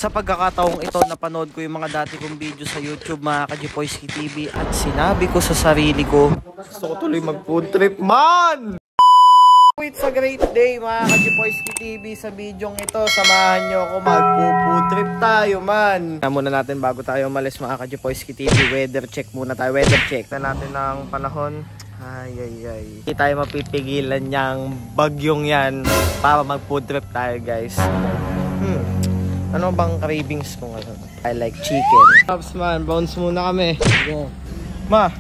Sa pagkakataong ito, napanood ko yung mga dati kong video sa YouTube, mga Kajipoyski TV, at sinabi ko sa sarili ko, gusto ko tuloy mag-food trip, man! It's a great day, mga Kajipoyski TV. Sa bidyong ito, samahan nyo ako, mag-food trip tayo, man! Muna natin bago tayo umalis, mga Kajipoyski TV, weather check muna tayo, weather check na natin ng panahon. Ay. Hindi tayo mapipigilan niyang bagyong yan para mag-food trip tayo, guys. Ano bang cravings ko ngayon? I like chicken. Pops man, bounce muna kami. Go. Ma,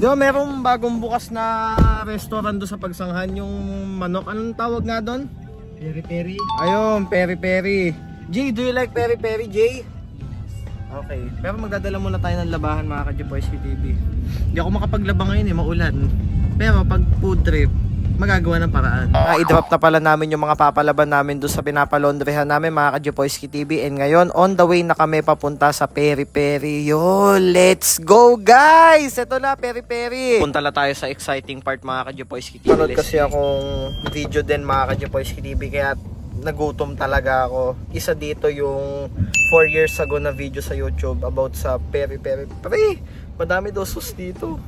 di ba merong bagong bukas na restaurant doon sa Pagsanghan, yung manok? Anong tawag nga doon? Peri-peri. Ayun, peri-peri. Jay, do you like peri-peri, Jay? Okay. Pero magdadala muna tayo ng labahan, mga Kajipoyski TV. Hindi ako makapaglaba ngayon maulan. Pero pag food trip, magagawa ng paraan. I-drop na pala namin yung mga papalaban namin doon sa pinapalondrehan namin, mga Kajipoyski TV. And ngayon, on the way na kami papunta sa Peri-Peri. Yo, let's go guys! Ito na, Peri-Peri. Punta na tayo sa exciting part, mga Kajipoyski TV. Panood kasi akong video din, mga Kajipoyski TV, kaya nagutom talaga ako. Isa dito yung 4 years ago na video sa YouTube about sa Peri-Peri. Pre, madami daw sauce dito.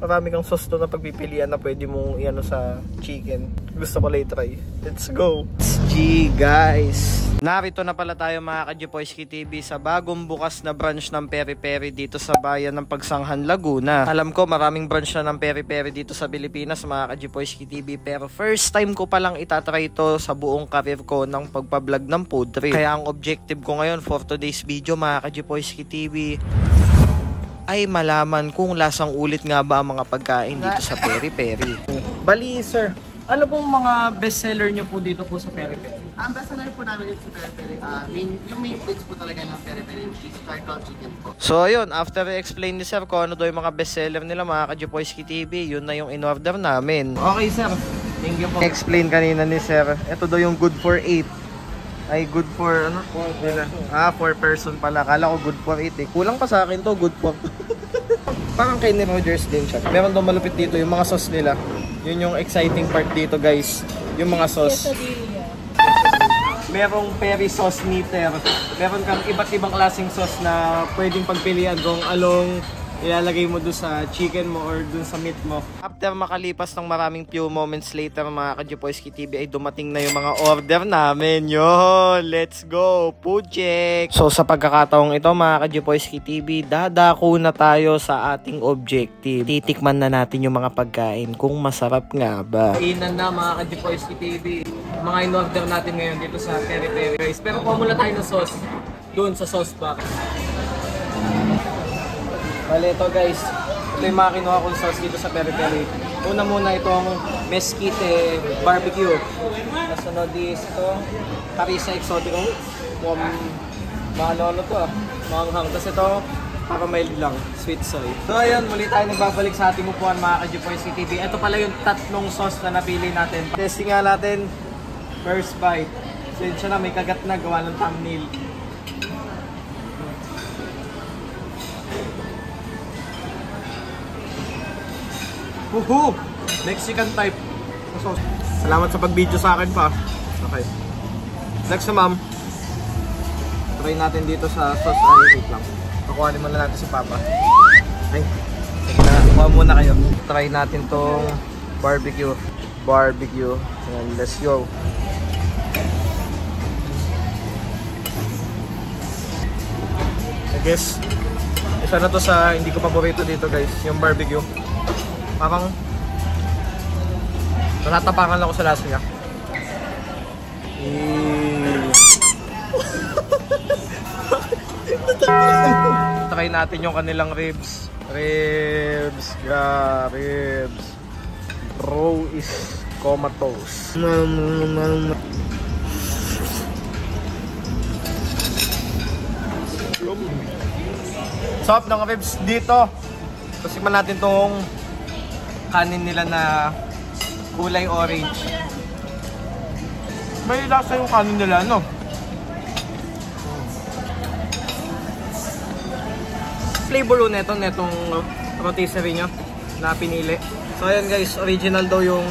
Marami kang sauce doon na pagpipilian na pwede mong iano sa chicken. Gusto ko lang i-try. Let's go! G guys! Narito na pala tayo, mga Kajipoyski TV, sa bagong bukas na branch ng Peri-Peri dito sa bayan ng Pagsanghan, Laguna. Alam ko maraming branch na ng Peri-Peri dito sa Pilipinas, mga Kajipoyski TV, pero first time ko palang itatry ito sa buong career ko ng pagpa-vlog ng food trip. Kaya ang objective ko ngayon for today's video, mga Kajipoyski TV, ay malaman kung lasang ulit nga ba ang mga pagkain dito sa Peri-Peri. Bali, sir, ano pong mga bestseller nyo po dito po sa Peri-Peri? Ang bestseller po namin dito sa Peri-Peri, yung main dish po talaga ng Peri-Peri is charcoal chicken po. So ayun, after i-explain ni sir kung ano daw yung mga bestseller nila, mga Kajipoyski TV, yun na yung in-order namin. Okay sir, thank you po. Explain kanina ni sir, ito daw yung good for 8. Ay, good for, ano? 4 person pala. Kala ko good for 8 eh. Kulang pa sa akin to, good for. Parang kay ni Rogers din siya. Meron daw malupit dito, yung mga sauce nila. Yun yung exciting part dito, guys. Yung mga sauce. Merong peri sauce meter. Meron kang iba't ibang klaseng sauce na pwedeng pagpilian kung along ilalagay mo doon sa chicken mo or doon sa meat mo. After makalipas ng maraming few moments later, mga Kajipoyski TV, ay dumating na yung mga order namin. Yo, let's go! Food check! So sa pagkakataong ito, mga Kajipoyski TV, dadako na tayo sa ating objective. Titikman na natin yung mga pagkain kung masarap nga ba. Kainan na, mga Kajipoyski TV. Mga in-order natin ngayon dito sa Peri-Peri. Pero kuha muna tayo ng sauce doon sa sauce box. Bale, ito guys, ito yung mga kinuha kong sauce dito sa Peri-Peri. Una muna itong Mesquite barbecue. Kasunod is ito, Harissa Exotico. Ano to maanghang. Tapos ito, para mild lang, sweet soy. So ayun, muli tayo nagbabalik sa ating upuan, mga Kajipoyski TV. Ito pala yung tatlong sauce na napili natin. Testing nga natin, first bite. So yun siya na, may kagat na, gawa ng thumbnail. Woohoo! Mexican type. So, salamat sa pag-video sa akin pa. Okay. Next na, ma'am. Try natin dito sa sauce. Ay, wait lang. Pakuhanin muna natin si Papa. Ay, kuha muna kayo. Try natin tong barbecue. Barbecue. And let's go. I guess, isa na to sa hindi ko paborito dito, guys. Yung barbecue. Parang natatapakan lang ako sa lasa niya. Try natin yung kanilang ribs. Ribs. Bro is comatose. Sarap ng ribs dito. Tapos natin tong kanin nila na kulay orange. May lasa yung kanin nila, no? Flavor netong rotisserie nyo na pinili. So ayan guys, original daw yung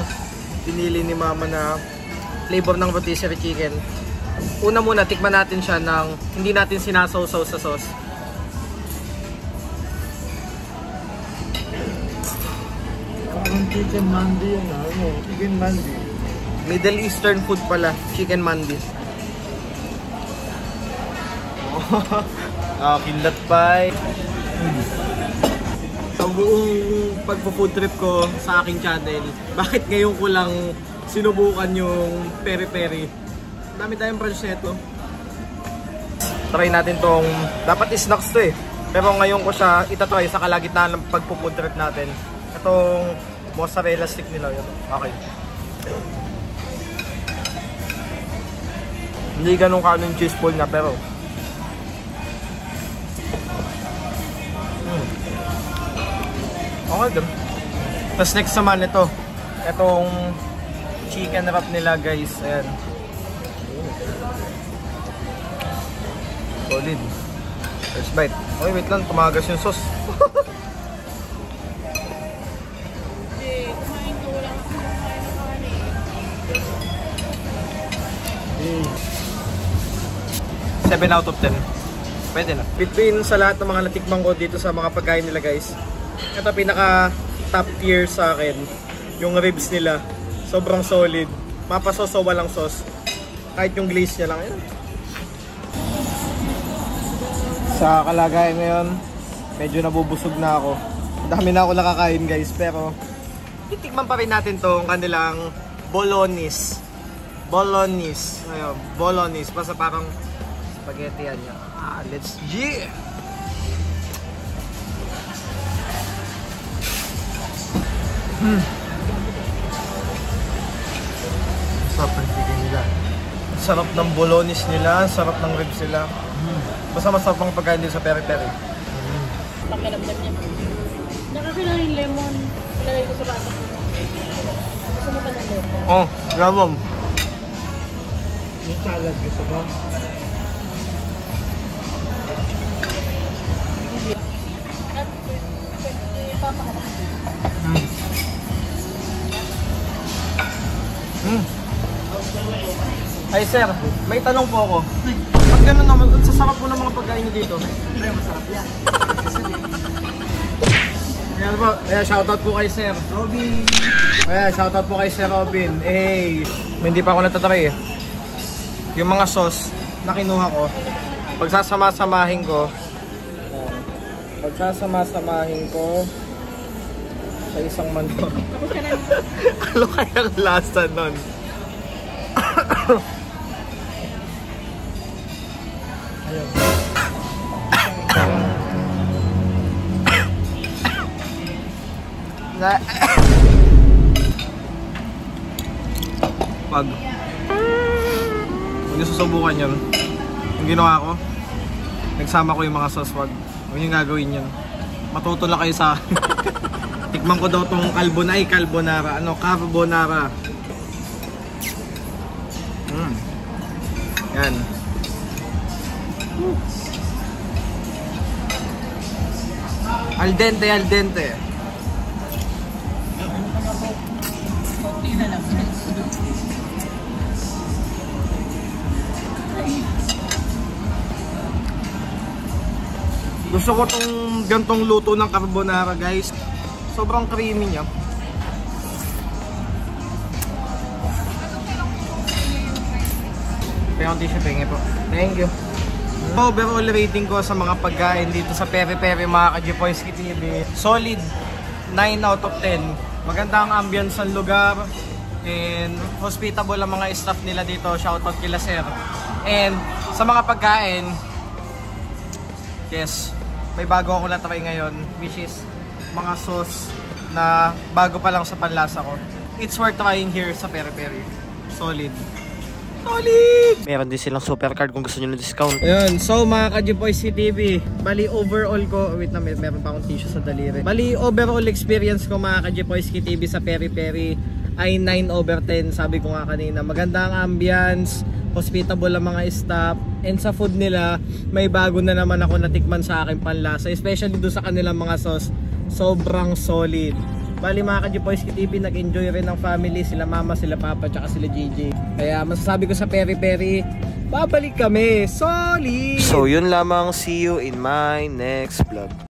pinili ni mama na flavor ng rotisserie chicken. Una muna, tikman natin siya ng hindi natin sinasawsaw sa sauce. Parang chicken mandi yun, ano? Chicken mandi. Middle Eastern food pala, chicken mandi. Kinlat pie. Sa buong pagpo-food trip ko sa aking channel, bakit ngayon ko lang sinubukan yung peri-peri? Dami tayong branch neto. Try natin tong, dapat snacks to eh. Pero ngayon ko siya itatry sa kalagitnaan ng pagpo-food trip natin. Itong mozzarella stick nila yun. Okay. Hindi ganun kanong cheese ball na pero okay din. Tapos next naman ito, itong chicken wrap nila guys. Ayan. Solid. First bite. Okay, wait lang, tumagas yung sauce. Seven out of 10. Pwede na. Between sa lahat ng mga natikman ko dito sa mga pagkain nila guys, ito pinaka top tier sa akin. Yung ribs nila, sobrang solid. Mapasoso, walang sauce. Kahit yung glaze niya lang. Ayan. Sa kalagayan ngayon, medyo nabubusog na ako. Dami na ako nakakain guys, pero titikman pa rin natin tong kanilang bolognese. Bolognese. Ayun, bolognese. Basta parang spaghetti yan. Let's G! Sarap ng chicken nila. Sarap ng bolognese nila, sarap ng ribs nila. Basta masarap ang pagkain din sa peri-peri. Pakiramdam niya. Nakakailangan yung lemon. Ilagay ko sa bata ko. Gusto mo ba ng lemon? Oh, lemon. Yung salad gusto mo? At ipapakalang. Ay sir, may tanong po ako. Pag gano'n naman, sasarap po ng mga pagkain nyo dito. Pre, masarap yan. Ayan po, shoutout po kay Sir Robin! Ayan, shoutout po kay Sir Robin. Hey, hindi pa ako natatry eh. Yung mga sauce na kinuha ko, pagsasama-samahin ko sa isang manok. Ano kayang lasa nun? Ayun. Pag nyo susubukan yun, yung ginawa ko, nagsama ko yung mga sauce. Wag yung gagawin yun, matutula kayo sa tikman ko daw tong carbonara. Ano? Carbonara. Yan. Al dente, al dente. Gusto ko tong gantong luto ng carbonara guys. Sobrang creamy niya. Payong tissue, pengi po. Thank you. Overall rating ko sa mga pagkain dito sa peri-peri mga ka-Gpoyski TV, solid 9 out of 10. Maganda ang ambience ng lugar and hospitable ang mga staff nila dito. Shoutout kila sir. And sa mga pagkain, yes, may bago ako na-try ngayon, which is mga sauce na bago pa lang sa panlasa ko. It's worth trying here sa peri-peri. Solid. Solid! Meron din silang super card kung gusto nyo ng discount. Ayun, so mga ka-Gpoyski TV, bali overall ko, wait na, meron pa akong tissue sa daliri. Bali overall experience ko mga ka-Gpoyski TV sa peri-peri ay 9 over 10. Sabi ko nga kanina, maganda ang ambience, hospitable ang mga staff, and sa food nila, may bago na naman ako natikman sa aking panlasa, especially doon sa kanilang mga sauce. Sobrang solid. Bali mga ka-Gpoyski TV, nag-enjoy rin ng family, sila mama, sila papa, tsaka sila JJ. Kaya masasabi ko sa peri-peri, babalik kami. Solid! So, yun lamang. See you in my next vlog.